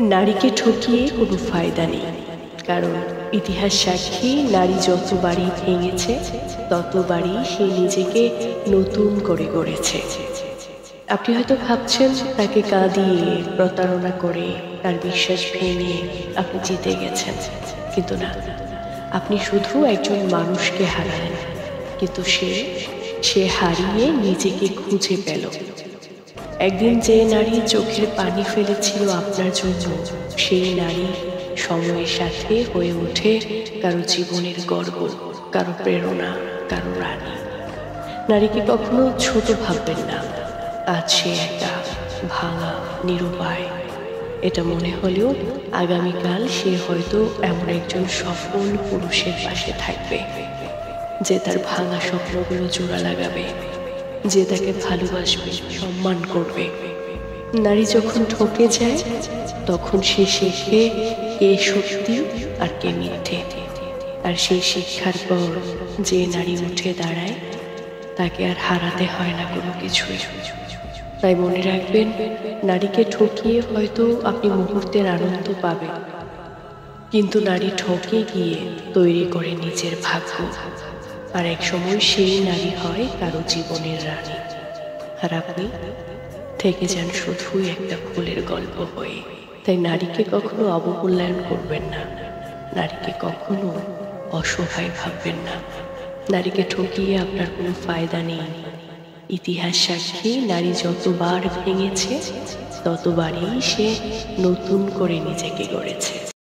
নারীকে ঠকিয়ে কোনো ফায়দা নেই, কারণ ইতিহাস সাক্ষী নারী যতবারই ভেঙেছে ততবারই সে নিজেকে নতুন করে গড়েছে। আপনি হয়তো ভাবছেন তাকে কাঁদিয়ে প্রতারণা করে তার বিশ্বাস ভেঙে আপনি জিতে গেছেন, কিন্তু না, আপনি শুধু একজন মানুষকে হারালেন, কিন্তু সে হারিয়ে নিজেকে খুঁজে পেল। একদিন যে নারী চোখের পানি ফেলেছিল আপনার জন্য, সেই নারী সময়ের সাথে হয়ে ওঠে কারো জীবনের গর্ব, কারো প্রেরণা, কারো রানী। নারীকে কখনো ছোট ভাববেন না। আজ সে একা, ভাঙা, নিরুপায় এটা মনে হলেও আগামীকাল সে হয়তো এমন একজন সফল পুরুষের পাশে থাকবে, যে তার ভাঙা স্বপ্নগুলো জোড়া লাগাবে, যে তাকে ভালোবাসবে, সম্মান করবে। নারী যখন ঠকে যায় তখন সে শেখে কে সত্যি আর কে মিথ্যে। আর সেই শিক্ষার পর যে নারী উঠে দাঁড়ায় তাকে আর হারাতে হয় না কোনো কিছুই। তাই মনে রাখবেন, নারীকে ঠকিয়ে হয়তো আপনি মুহূর্তের আনন্দ পাবেন, কিন্তু নারী ঠকে গিয়ে তৈরি করে নিজের ভাগ্য। আর এক সময় সেই নারী হয় কারো জীবনের রানী, আর আপনি থেকে যান শুধুই একটা ভুলের গল্প হয়ে। তাই নারীকে কখনো অবমূল্যায়ন করবেন না, নারীকে কখনো অসহায় ভাববেন না। নারীকে ঠকিয়ে আপনার কোনো ফায়দা নেই। ইতিহাস সাক্ষী নারী যতবার ভেঙেছে ততবারই সে নতুন করে নিজেকে গড়েছে।